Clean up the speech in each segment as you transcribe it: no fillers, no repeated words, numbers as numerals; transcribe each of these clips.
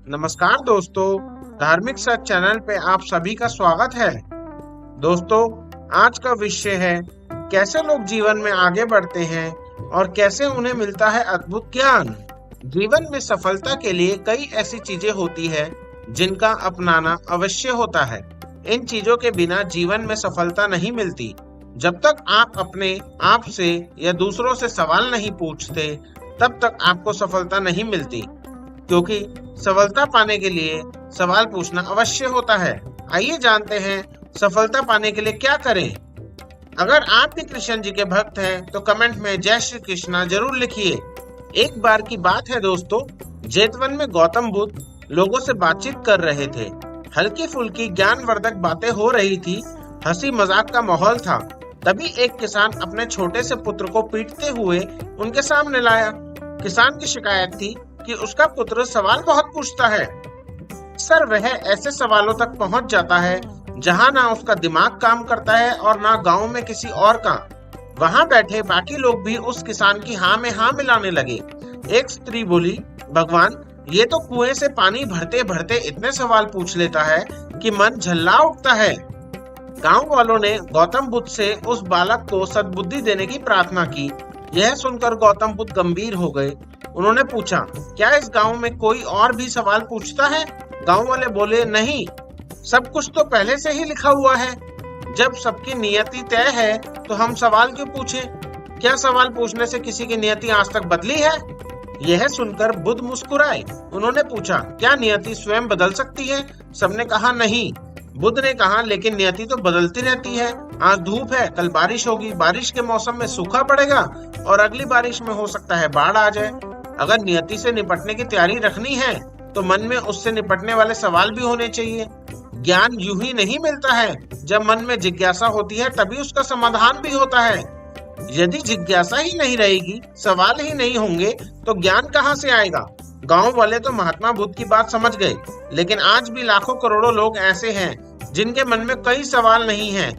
नमस्कार दोस्तों, धार्मिक सच चैनल पे आप सभी का स्वागत है। दोस्तों, आज का विषय है कैसे लोग जीवन में आगे बढ़ते हैं और कैसे उन्हें मिलता है अद्भुत ज्ञान। जीवन में सफलता के लिए कई ऐसी चीजें होती है जिनका अपनाना अवश्य होता है। इन चीजों के बिना जीवन में सफलता नहीं मिलती। जब तक आप अपने आप से या दूसरों से सवाल नहीं पूछते, तब तक आपको सफलता नहीं मिलती, क्योंकि सफलता पाने के लिए सवाल पूछना अवश्य होता है। आइए जानते हैं सफलता पाने के लिए क्या करें। अगर आप भी कृष्ण जी के भक्त हैं तो कमेंट में जय श्री कृष्णा जरूर लिखिए। एक बार की बात है दोस्तों, जेतवन में गौतम बुद्ध लोगों से बातचीत कर रहे थे। हल्की फुल्की ज्ञानवर्धक बातें हो रही थी, हंसी मजाक का माहौल था। तभी एक किसान अपने छोटे से पुत्र को पीटते हुए उनके सामने लाया। किसान की शिकायत थी कि उसका पुत्र सवाल बहुत पूछता है। सर, वह ऐसे सवालों तक पहुंच जाता है जहां ना उसका दिमाग काम करता है और ना गांव में किसी और का। वहां बैठे बाकी लोग भी उस किसान की हाँ में हाँ मिलाने लगे। एक स्त्री बोली, भगवान, ये तो कुएं से पानी भरते भरते इतने सवाल पूछ लेता है कि मन झल्ला उठता है। गांव वालों ने गौतम बुद्ध से उस बालक को सद्बुद्धि देने की प्रार्थना की। यह सुनकर गौतम बुद्ध गंभीर हो गए। उन्होंने पूछा, क्या इस गांव में कोई और भी सवाल पूछता है? गांव वाले बोले, नहीं, सब कुछ तो पहले से ही लिखा हुआ है। जब सबकी नियति तय है तो हम सवाल क्यों पूछें? क्या सवाल पूछने से किसी की नियति आज तक बदली है? यह सुनकर बुद्ध मुस्कुराए। उन्होंने पूछा, क्या नियति स्वयं बदल सकती है? सबने कहा नहीं। बुद्ध ने कहा, लेकिन नियति तो बदलती रहती है। आज धूप है, कल बारिश होगी, बारिश के मौसम में सूखा पड़ेगा और अगली बारिश में हो सकता है बाढ़ आ जाए। अगर नियति से निपटने की तैयारी रखनी है तो मन में उससे निपटने वाले सवाल भी होने चाहिए। ज्ञान यूं ही नहीं मिलता है। जब मन में जिज्ञासा होती है तभी उसका समाधान भी होता है। यदि जिज्ञासा ही नहीं रहेगी, सवाल ही नहीं होंगे, तो ज्ञान कहाँ से आएगा? गांव वाले तो महात्मा बुद्ध की बात समझ गए, लेकिन आज भी लाखों करोड़ों लोग ऐसे हैं जिनके मन में कई सवाल नहीं हैं।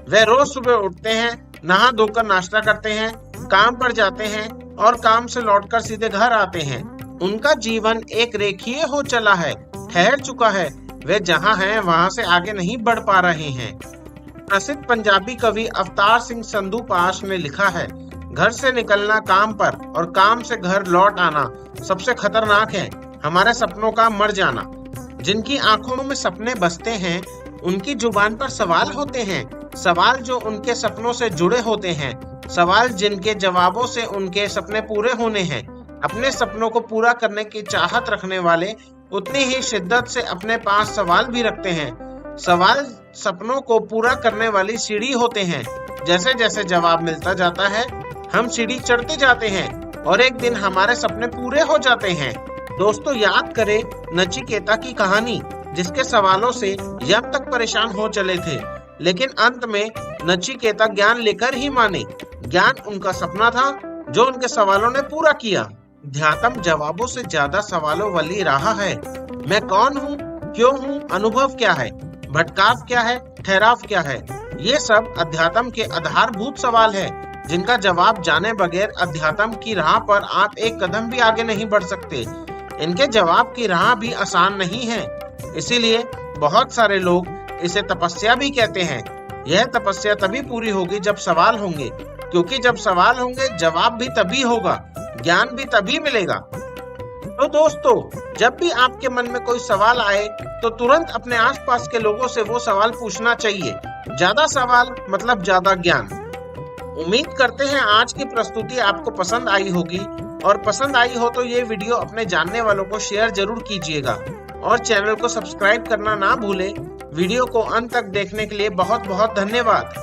वे रोज सुबह उठते हैं, नहा धोकर नाश्ता करते हैं, काम पर जाते हैं और काम से लौटकर सीधे घर आते हैं। उनका जीवन एक रेखीय हो चला है, ठहर चुका है। वे जहाँ हैं वहाँ से आगे नहीं बढ़ पा रहे हैं। प्रसिद्ध पंजाबी कवि अवतार सिंह संधू पाश ने लिखा है, घर से निकलना काम पर और काम से घर लौट आना सबसे खतरनाक है हमारे सपनों का मर जाना। जिनकी आंखों में सपने बसते हैं उनकी जुबान पर सवाल होते हैं, सवाल जो उनके सपनों से जुड़े होते हैं, सवाल जिनके जवाबों से उनके सपने पूरे होने हैं। अपने सपनों को पूरा करने की चाहत रखने वाले उतनी ही शिद्दत से अपने पास सवाल भी रखते हैं। सवाल सपनों को पूरा करने वाली सीढ़ी होते हैं। जैसे जैसे जवाब मिलता जाता है, हम सीढ़ी चढ़ते जाते हैं और एक दिन हमारे सपने पूरे हो जाते हैं। दोस्तों, याद करें नचिकेता की कहानी, जिसके सवालों से यम तक परेशान हो चले थे, लेकिन अंत में नचिकेता ज्ञान लेकर ही माने। ज्ञान उनका सपना था जो उनके सवालों ने पूरा किया। ध्यातम जवाबों से ज्यादा सवालों वाली राह है। मैं कौन हूँ, क्यों हूँ, अनुभव क्या है, भटकाव क्या है, ठहराव क्या है? ये सब अध्यात्म के आधारभूत सवाल है, जिनका जवाब जाने बगैर अध्यात्म की राह पर आप एक कदम भी आगे नहीं बढ़ सकते। इनके जवाब की राह भी आसान नहीं है, इसीलिए बहुत सारे लोग इसे तपस्या भी कहते हैं। यह तपस्या तभी पूरी होगी जब सवाल होंगे, क्योंकि जब सवाल होंगे जवाब भी तभी होगा, ज्ञान भी तभी मिलेगा। तो दोस्तों, जब भी आपके मन में कोई सवाल आए तो तुरंत अपने आसपास के लोगों से वो सवाल पूछना चाहिए। ज्यादा सवाल मतलब ज्यादा ज्ञान। उम्मीद करते हैं आज की प्रस्तुति आपको पसंद आई होगी, और पसंद आई हो तो ये वीडियो अपने जानने वालों को शेयर जरूर कीजिएगा और चैनल को सब्सक्राइब करना ना भूलें। वीडियो को अंत तक देखने के लिए बहुत बहुत धन्यवाद।